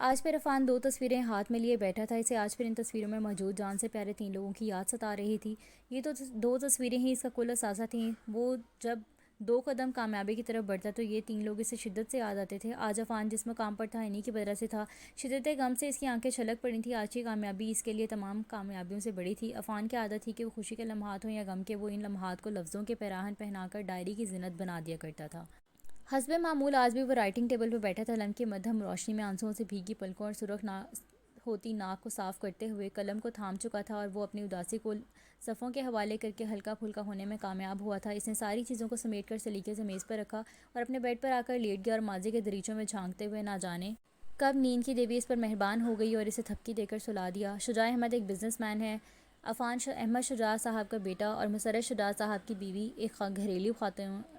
آج پھر عفان 2 تصویریں ہاتھ میں لیے بیٹھا تھا۔ اسے آج پھر ان تصویروں میں موجود جان سے پیارے 3 لوگوں کی یاد ستا رہی تھی۔ یہ تو 2 تصویریں ہی اس کا کل اثاثہ تھیں۔ وہ جب 2 قدم کامیابی کی طرف بڑھتا تو یہ 3 لوگ اسے شدت سے یاد آتے تھے۔ آج عفان جس مقام پر تھا انہی کی وجہ سے تھا۔ شدت غم سے اس کی آنکھیں چھلک پڑی تھیں۔ آج کی کامیابی اس کے لیے تمام کامیابیوں سے بڑی تھی۔ عفان کی عادت تھی کہ وہ خوشی کے لمحات ہوں یا غم کے، وہ ان لمحات کو لفظوں کے پیراہن پہنا کر ڈائری کی زینت بنا دیا کرتا تھا۔ حسب معمول آج بھی وہ رائٹنگ ٹیبل پر بیٹھا تھا، لمح کی مدھم روشنی میں آنسوؤں سے بھیگی پلکوں اور سرخ ہوتی ناک کو صاف کرتے ہوئے قلم کو تھام چکا تھا، اور وہ اپنی اداسی کو صفوں کے حوالے کر کے ہلکا پھلکا ہونے میں کامیاب ہوا تھا۔ اس نے ساری چیزوں کو سمیٹ کر سلیقے سے میز پر رکھا اور اپنے بیڈ پر آ کر لیٹ گیا، اور ماضی کے دریچوں میں جھانکتے ہوئے نہ جانے کب نیند کی دیوی اس پر مہربان ہو گئی اور اسے تھپکی دے کر سلا دیا۔ شجاع احمد ایک بزنس مین ہے۔ عفان احمد شجاع صاحب کا بیٹا اور مسرت شجاع صاحب کی بیوی ایک گھریلو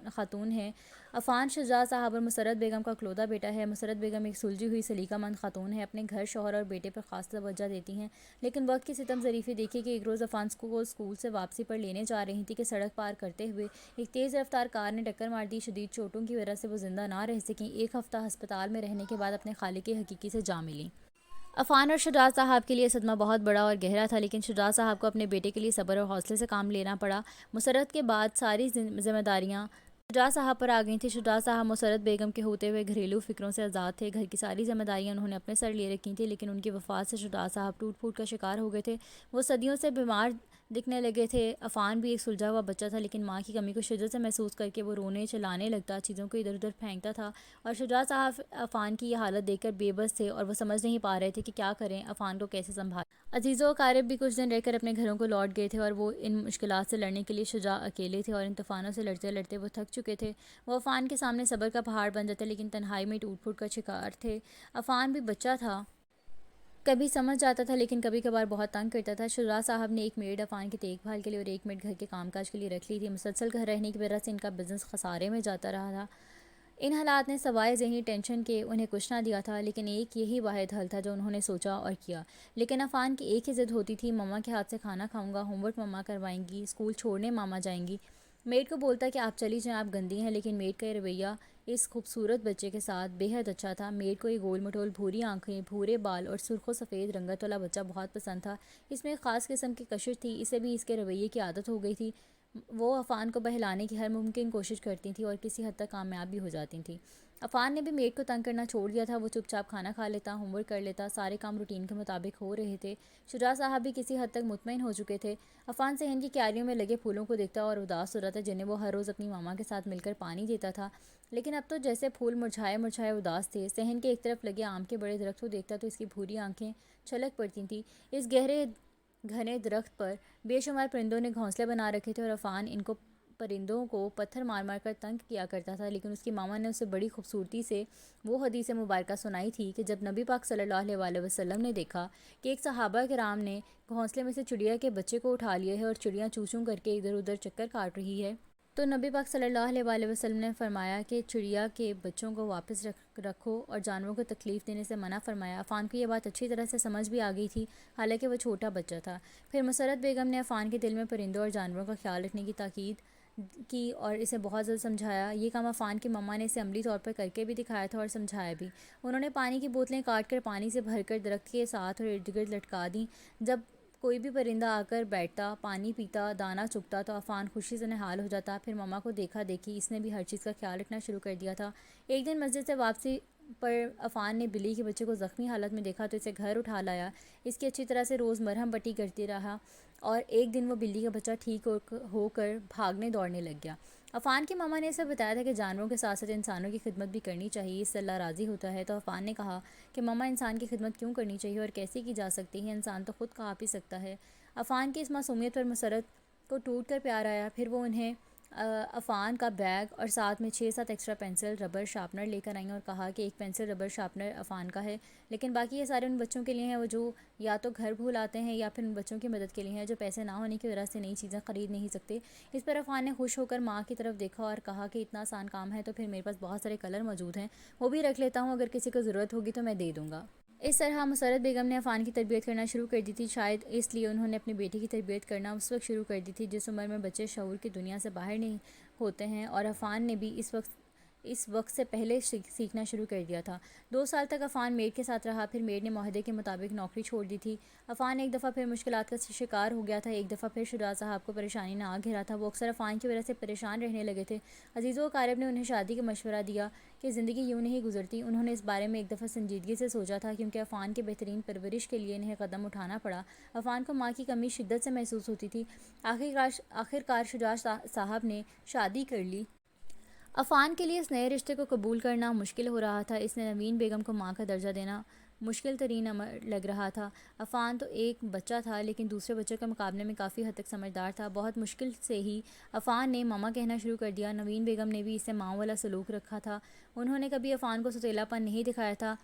خاتون ہے۔ عفان شجاع صاحب اور مسرت بیگم کا اکلوتا بیٹا ہے۔ مسرت بیگم ایک سلجھی ہوئی سلیقہ مند خاتون ہے، اپنے گھر، شوہر اور بیٹے پر خاص توجہ دیتی ہیں، لیکن وقت کی ستم ظریفی دیکھیے کہ ایک روز عفان کو اسکول سے واپسی پر لینے جا رہی تھی کہ سڑک پار کرتے ہوئے ایک تیز رفتار کار نے ٹکر مار دی۔ شدید چوٹوں کی وجہ سے وہ زندہ نہ رہ سکیں۔ 1 ہفتہ ہسپتال میں رہنے کے بعد اپنے خالق حقیقی سے جا ملیں۔ عفان اور شجاع صاحب کے لیے صدمہ بہت بڑا اور گہرا تھا، لیکن شجاع صاحب کو اپنے بیٹے کے لیے صبر اور حوصلے سے کام لینا پڑا۔ مسرت کے بعد ساری ذمہ داریاں شجاع صاحب پر آ گئی تھیں۔ شجاع صاحب مسرت بیگم کے ہوتے ہوئے گھریلو فکروں سے آزاد تھے۔ گھر کی ساری ذمہ داریاں انہوں نے اپنے سر لیے رکھی تھیں، لیکن ان کی وفات سے شجاع صاحب ٹوٹ پھوٹ کا شکار ہو گئے تھے۔ وہ صدیوں سے بیمار دکھنے لگے تھے۔ عفان بھی ایک سلجھا ہوا بچہ تھا، لیکن ماں کی کمی کو شدت سے محسوس کر کے وہ رونے چلانے لگتا، چیزوں کو ادھر ادھر پھینکتا تھا، اور شجاع صاحب عفان کی یہ حالت دیکھ کر بے بس تھے اور وہ سمجھ نہیں پا رہے تھے کہ کیا کریں، عفان کو کیسے سنبھالیں۔ عزیزوں و اقارب بھی کچھ دن رہ کر اپنے گھروں کو لوٹ گئے تھے، اور وہ ان مشکلات سے لڑنے کے لیے شجاع اکیلے تھے، اور ان طوفانوں سے لڑتے لڑتے وہ تھک چکے تھے۔ وہ عفان کے سامنے صبر کا پہاڑ بن جاتے، لیکن تنہائی میں ٹوٹ پھوٹ کا شکار تھے۔ عفان بھی بچہ تھا، کبھی سمجھ جاتا تھا لیکن کبھی کبھار بہت تنگ کرتا تھا۔ شجاع صاحب نے ایک میڈ عفان کی دیکھ بھال کے لیے اور ایک میڈ گھر کے کام کاج کے لیے رکھ لی تھی۔ مسلسل گھر رہنے کی وجہ سے ان کا بزنس خسارے میں جاتا رہا تھا۔ ان حالات نے سوائے ذہنی ٹینشن کے انہیں کچھ نہ دیا تھا، لیکن ایک یہی واحد حل تھا جو انہوں نے سوچا اور کیا۔ لیکن عفان کی ایک ہی ضد ہوتی تھی، ماما کے ہاتھ سے کھانا کھاؤں گا، ہوم ورک ماما کروائیں گی، اسکول چھوڑنے ماما جائیں گی۔ میڈ کو بولتا کہ آپ چلی جائیں، آپ گندی ہیں، لیکن میڈ کا یہ رویہ اس خوبصورت بچے کے ساتھ بے حد اچھا تھا۔ میڈ کو یہ گول مٹول بھوری آنکھیں، بھورے بال اور سرخ و سفید رنگت والا بچہ بہت پسند تھا۔ اس میں ایک خاص قسم کی کشش تھی، اسے بھی اس کے رویے کی عادت ہو گئی تھی۔ وہ عفان کو بہلانے کی ہر ممکن کوشش کرتی تھیں اور کسی حد تک کامیاب بھی ہو جاتی تھیں۔ عفان نے بھی میڈ کو تنگ کرنا چھوڑ دیا تھا۔ وہ چپ چاپ کھانا کھا لیتا، ہوم ورک کر لیتا، سارے کام روٹین کے مطابق ہو رہے تھے۔ شجاع صاحب بھی کسی حد تک مطمئن ہو چکے تھے۔ عفان صحن کی کیاریوں میں لگے پھولوں کو دیکھتا اور اداس ہو جاتا، جنہیں وہ ہر روز اپنی ماما کے ساتھ مل کر پانی دیتا تھا، لیکن اب تو جیسے پھول مرجھائے مرجھائے اداس تھے۔ صحن کے ایک طرف لگے آم کے بڑے درخت کو دیکھتا تو اس کی بھوری آنکھیں چھلک پڑتی تھیں۔ اس گہرے گھنے درخت پر بے شمار پرندوں نے گھونسلے بنا رکھے تھے، اور عفان ان پرندوں کو پتھر مار مار کر تنگ کیا کرتا تھا، لیکن اس کی ماما نے اسے بڑی خوبصورتی سے وہ حدیث مبارکہ سنائی تھی کہ جب نبی پاک صلی اللہ علیہ وسلم نے دیکھا کہ ایک صحابہ کرام نے گھونسلے میں سے چڑیا کے بچے کو اٹھا لیا ہے اور چڑیاں چوں چوں کر کے ادھر ادھر چکر کاٹ رہی ہے، تو نبی پاک صلی اللہ علیہ وسلم نے فرمایا کہ چڑیا کے بچوں کو واپس رکھو اور جانوروں کو تکلیف دینے سے منع فرمایا۔ عفان کو یہ بات اچھی طرح سے سمجھ بھی آ گئی تھی، حالانکہ وہ چھوٹا بچہ تھا۔ پھر مسرت بیگم نے عفان کے دل میں پرندوں اور جانوروں کا خیال رکھنے کی تاکید کی اور اسے بہت زیادہ سمجھایا۔ یہ کام عفان کی ماما نے اسے عملی طور پر کر کے بھی دکھایا تھا اور سمجھایا بھی۔ انہوں نے پانی کی بوتلیں کاٹ کر پانی سے بھر کر درخت کے ساتھ اور ارد گرد لٹکا دیں۔ جب کوئی بھی پرندہ آ کر بیٹھتا، پانی پیتا، دانہ چگتا تو عفان خوشی سے نہال ہو جاتا۔ پھر ماما کو دیکھا دیکھی اس نے بھی ہر چیز کا خیال رکھنا شروع کر دیا تھا۔ ایک دن مسجد سے واپسی پر عفان نے بلی کے بچے کو زخمی حالت میں دیکھا تو اسے گھر اٹھا لایا، اس کی اچھی طرح سے روز مرہم پٹی کرتی رہا، اور ایک دن وہ بلی کا بچہ ٹھیک ہو کر بھاگنے دوڑنے لگ گیا۔ عفان کی ماما نے اسے بتایا تھا کہ جانوروں کے ساتھ ساتھ انسانوں کی خدمت بھی کرنی چاہیے، اس سے اللہ راضی ہوتا ہے۔ تو عفان نے کہا کہ ماما انسان کی خدمت کیوں کرنی چاہیے اور کیسے کی جا سکتی ہے، انسان تو خود کھا پی سکتا ہے۔ عفان کی اس معصومیت پر مسرت کو ٹوٹ کر پیار آیا۔ پھر وہ انہیں عفان کا بیگ اور ساتھ میں 6-7 ایکسٹرا پینسل ربر شارپنر لے کر آئیں اور کہا کہ ایک پینسل ربر شارپنر عفان کا ہے، لیکن باقی یہ سارے ان بچوں کے لیے ہیں وہ جو یا تو گھر بھول آتے ہیں یا پھر ان بچوں کی مدد کے لیے ہیں جو پیسے نہ ہونے کی وجہ سے نئی چیزیں خرید نہیں سکتے۔ اس پر عفان نے خوش ہو کر ماں کی طرف دیکھا اور کہا کہ اتنا آسان کام ہے تو پھر میرے پاس بہت سارے کلر موجود ہیں، وہ بھی رکھ لیتا ہوں، اگر کسی کو ضرورت ہوگی تو میں دے دوں گا۔ اس طرح مسرت بیگم نے عفان کی تربیت کرنا شروع کر دی تھی۔ شاید اس لیے انہوں نے اپنی بیٹی کی تربیت کرنا اس وقت شروع کر دی تھی جس عمر میں بچے شعور کی دنیا سے باہر نہیں ہوتے ہیں، اور عفان نے بھی اس وقت سے پہلے سیکھنا شروع کر دیا تھا۔ 2 سال تک عفان میڈ کے ساتھ رہا، پھر میڈ نے معاہدے کے مطابق نوکری چھوڑ دی تھی۔ عفان ایک دفعہ پھر مشکلات کا شکار ہو گیا تھا، ایک دفعہ پھر شجاع صاحب کو پریشانی نے آ گھیرا تھا۔ وہ اکثر عفان کی وجہ سے پریشان رہنے لگے تھے۔ عزیز و اقارب نے انہیں شادی کا مشورہ دیا کہ زندگی یوں نہیں گزرتی۔ انہوں نے اس بارے میں ایک دفعہ سنجیدگی سے سوچا تھا، کیونکہ عفان کی بہترین پرورش کے لیے انہیں قدم اٹھانا پڑا۔ عفان کو ماں کی کمی شدت سے محسوس ہوتی تھی۔ آخرکار شجاع صاحب نے شادی کر لی۔ عفان کے لیے اس نئے رشتے کو قبول کرنا مشکل ہو رہا تھا۔ اس نے نوین بیگم کو ماں کا درجہ دینا مشکل ترین امر لگ رہا تھا۔ عفان تو ایک بچہ تھا، لیکن دوسرے بچوں کے مقابلے میں کافی حد تک سمجھدار تھا۔ بہت مشکل سے ہی عفان نے ماما کہنا شروع کر دیا۔ نوین بیگم نے بھی اس سے ماں والا سلوک رکھا تھا۔ انہوں نے کبھی عفان کو سوتیلا پن نہیں دکھایا تھا۔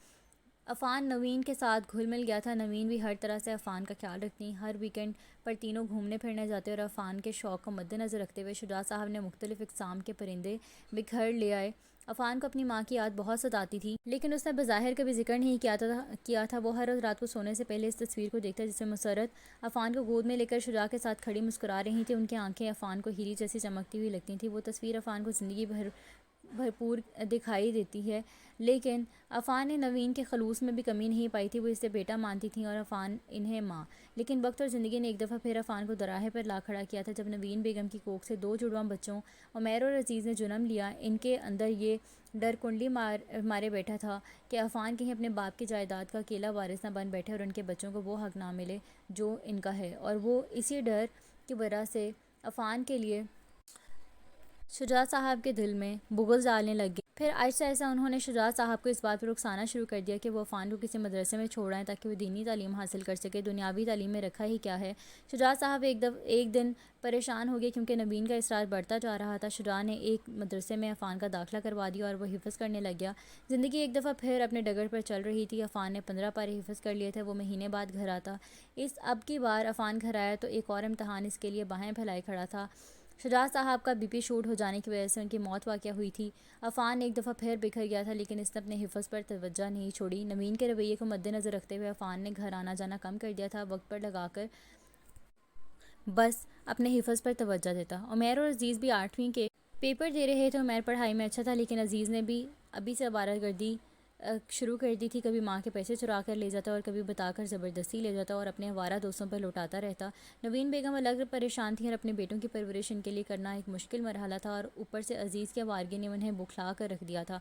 عفان نوین کے ساتھ گھل مل گیا تھا۔ نوین بھی ہر طرح سے عفان کا خیال رکھتی۔ ہر ویکنڈ پر تینوں گھومنے پھرنے جاتے، اور عفان کے شوق کو مد نظر رکھتے ہوئے شجاع صاحب نے مختلف اقسام کے پرندے بھی گھر لے آئے۔ عفان کو اپنی ماں کی یاد بہت ستاتی تھی، لیکن اس نے بظاہر کبھی ذکر نہیں کیا تھا۔ وہ ہر روز رات کو سونے سے پہلے اس تصویر کو دیکھتا جس میں مسرت عفان کو گود میں لے کر شجاع کے ساتھ کھڑی مسکرا رہی تھی۔ ان کی آنکھیں عفان کو ہیری جیسی چمکتی ہوئی لگتی تھیں۔ وہ تصویر عفان کو زندگی بھرپور دکھائی دیتی ہے، لیکن عفان نے نوین کے خلوص میں بھی کمی نہیں پائی تھی۔ وہ اسے بیٹا مانتی تھیں اور عفان انہیں ماں۔ لیکن وقت اور زندگی نے ایک دفعہ پھر عفان کو دراہے پر لا کھڑا کیا تھا۔ جب نوین بیگم کی کوکھ سے 2 جڑواں بچوں عمیر اور عزیز نے جنم لیا، ان کے اندر یہ ڈر کنڈلی مارے بیٹھا تھا کہ عفان کہیں اپنے باپ کی جائیداد کا اکیلا وارث نہ بن بیٹھے اور ان کے بچوں کو وہ حق نہ ملے جو ان کا ہے، اور وہ اسی ڈر کی وجہ سے عفان کے لیے شجاع صاحب کے دل میں بغض ڈالنے لگ گئے۔ پھر آہستہ آہستہ انہوں نے شجاع صاحب کو اس بات پر اکسانا شروع کر دیا کہ وہ عفان کو کسی مدرسے میں چھوڑ آئیں تاکہ وہ دینی تعلیم حاصل کر سکے۔ دنیاوی تعلیم میں رکھا ہی کیا ہے۔ شجاع صاحب ایک دن پریشان ہو گئے کیونکہ نوین کا اصرار بڑھتا جا رہا تھا۔ شجاع نے ایک مدرسے میں عفان کا داخلہ کروا دیا اور وہ حفظ کرنے لگ گیا۔ زندگی ایک دفعہ پھر اپنے ڈگر پر چل رہی تھی۔ عفان نے 15 پارے حفظ کر لیے تھے۔ وہ مہینے بعد گھر آتا۔ اب کی بار عفان گھر آیا تو ایک اور امتحان اس کے لیے باہیں پھیلائے کھڑا تھا۔ شجاع صاحب کا BP شوٹ ہو جانے کی وجہ سے ان کی موت واقع ہوئی تھی۔ عفان ایک دفعہ پھر بکھر گیا تھا، لیکن اس نے اپنے حفظ پر توجہ نہیں چھوڑی۔ نوین کے رویے کو مد نظر رکھتے ہوئے عفان نے گھر آنا جانا کم کر دیا تھا، وقت پر لگا کر بس اپنے حفظ پر توجہ دیتا۔ عمیر اور عزیز بھی 8ویں کے پیپر دے رہے تھے۔ عمیر پڑھائی میں اچھا تھا، لیکن عزیز نے بھی ابھی سے آوارہ گردی شروع کر دی تھی۔ کبھی ماں کے پیسے چرا کر لے جاتا اور کبھی بتا کر زبردستی لے جاتا اور اپنے آوارہ دوستوں پر لوٹاتا رہتا۔ نوین بیگم الگ پریشان تھیں اور اپنے بیٹوں کی پرورش ان کے لیے کرنا ایک مشکل مرحلہ تھا، اور اوپر سے عزیز کی آوارگی نے انہیں بوکھلا کر رکھ دیا تھا۔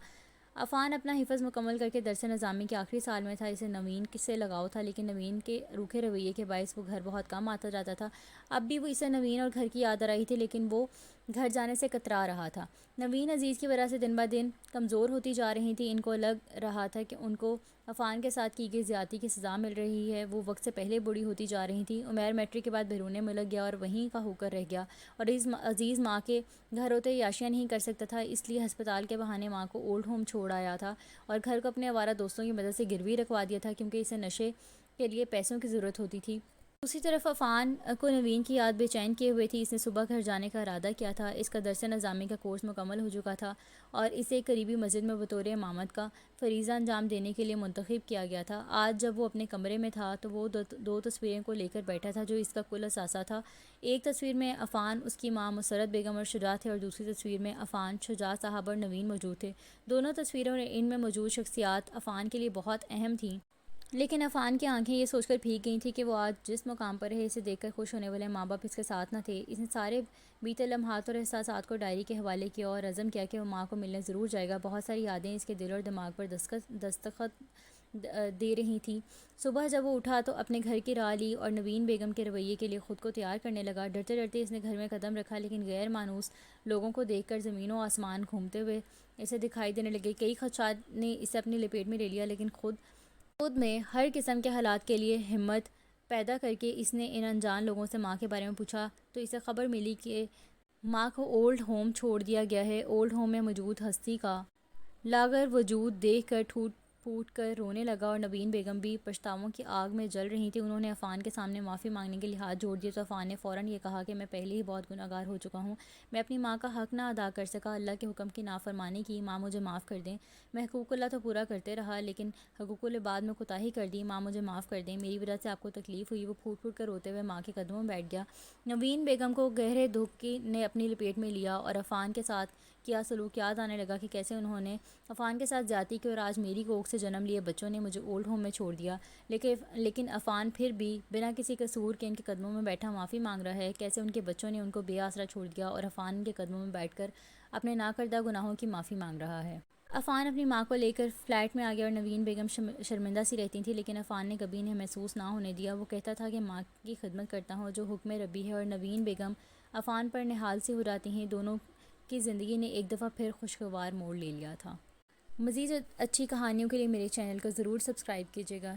عفان اپنا حفظ مکمل کر کے درس نظامی کے آخری سال میں تھا۔ اسے نوین سے لگاؤ تھا، لیکن نوین کے روکھے رویے کے باعث وہ گھر بہت کم آتا جاتا تھا۔ اب بھی وہ اسے نوین اور گھر کی یاد آ رہی تھی، لیکن وہ گھر جانے سے کترا رہا تھا۔ نوین عزیز کی وجہ سے دن بہ دن کمزور ہوتی جا رہی تھی۔ ان کو لگ رہا تھا کہ ان کو عفان کے ساتھ کی گئی زیادتی کی سزا مل رہی ہے۔ وہ وقت سے پہلے بوڑھی ہوتی جا رہی تھی۔ عمیر میٹرک کے بعد بیرون ملک گیا اور وہیں کا ہو کر رہ گیا، اور عزیز ماں کے گھر ہوتے عیاشیاں نہیں کر سکتا تھا، اس لیے ہسپتال کے بہانے ماں کو اولڈ ہوم چھوڑ آیا تھا اور گھر کو اپنے آوارہ دوستوں کی مدد سے گروی رکھوا دیا تھا، کیونکہ اسے نشے کے لیے پیسوں کی ضرورت ہوتی تھی۔ دوسری طرف عفان کو نوین کی یاد بے چین کیے ہوئے تھی۔ اس نے صبح گھر جانے کا ارادہ کیا تھا۔ اس کا درس نظامی کا کورس مکمل ہو چکا تھا اور اسے ایک قریبی مسجد میں بطور امامت کا فریضہ انجام دینے کے لیے منتخب کیا گیا تھا۔ آج جب وہ اپنے کمرے میں تھا تو وہ 2 تصویریں کو لے کر بیٹھا تھا جو اس کا کل اثاثہ تھا۔ ایک تصویر میں عفان، اس کی ماں مسرت بیگم اور شجاع تھے، اور دوسری تصویر میں عفان، شجاع صاحب اور نوین موجود تھے۔ دونوں تصویروں اور ان میں موجود شخصیات عفان کے لیے بہت اہم تھیں، لیکن عفان کی آنکھیں یہ سوچ کر بھیگ گئی تھیں کہ وہ آج جس مقام پر ہے اسے دیکھ کر خوش ہونے والے ماں باپ اس کے ساتھ نہ تھے۔ اس نے سارے بیتے لمحات اور احساسات کو ڈائری کے حوالے کیا اور عزم کیا کہ وہ ماں کو ملنے ضرور جائے گا۔ بہت ساری یادیں اس کے دل اور دماغ پر دستخط دے رہی تھیں۔ صبح جب وہ اٹھا تو اپنے گھر کی راہ لی اور نوین بیگم کے رویے کے لیے خود کو تیار کرنے لگا۔ ڈرتے ڈرتے اس نے گھر میں قدم رکھا، لیکن غیر مانوس لوگوں کو دیکھ کر زمین و آسمان گھومتے ہوئے اسے دکھائی دینے لگے۔ کئی خدشات نے اسے اپنی لپیٹ میں لے لیا، لیکن خود میں ہر قسم کے حالات کے لیے ہمت پیدا کر کے اس نے ان انجان لوگوں سے ماں کے بارے میں پوچھا تو اسے خبر ملی کہ ماں کو اولڈ ہوم چھوڑ دیا گیا ہے۔ اولڈ ہوم میں موجود ہستی کا لاغر وجود دیکھ کر ٹوٹ پھوٹ کر رونے لگا، اور نوین بیگم بھی پچھتاووں کی آگ میں جل رہی تھی۔ انہوں نے عفان کے سامنے معافی مانگنے کے لیے ہاتھ جوڑ دیے تو عفان نے فوراً یہ کہا کہ میں پہلے ہی بہت گنہگار ہو چکا ہوں، میں اپنی ماں کا حق نہ ادا کر سکا، اللہ کے حکم کی نافرمانی کی، ماں مجھے معاف کر دیں۔ میں حقوق اللہ تو پورا کرتے رہا، لیکن حقوق العباد میں کوتاہی کر دی، ماں مجھے معاف کر دیں، میری وجہ سے آپ کو تکلیف ہوئی۔ وہ پھوٹ پھوٹ کر روتے ہوئے ماں کے قدموں میں بیٹھ گیا۔ نوین بیگم کو گہرے دکھ نے اپنی لپیٹ میں لیا اور عفان کے ساتھ کیا سلوکیات آنے لگا کہ کیسے انہوں نے عفان کے ساتھ زیادتی کی اور آج میری کوکھ سے جنم لیے بچوں نے مجھے اولڈ ہوم میں چھوڑ دیا، لیکن عفان پھر بھی بنا کسی قصور کے ان کے قدموں میں بیٹھا معافی مانگ رہا ہے۔ کیسے ان کے بچوں نے ان کو بے آسرا چھوڑ دیا اور عفان ان کے قدموں میں بیٹھ کر اپنے ناکردہ گناہوں کی معافی مانگ رہا ہے۔ عفان اپنی ماں کو لے کر فلیٹ میں آ گیا اور نوین بیگم شرمندہ سی رہتی تھی، لیکن عفان نے کبھی انہیں محسوس نہ ہونے دیا۔ وہ کہتا تھا کہ ماں کی خدمت کرتا ہوں جو حکم ربی ہے، اور نوین بیگم عفان پر نہال سی ہو جاتی ہیں۔ دونوں کی زندگی نے ایک دفعہ پھر خوشگوار موڑ لے لیا تھا۔ مزید اچھی کہانیوں کے لیے میرے چینل کو ضرور سبسکرائب کیجیے گا۔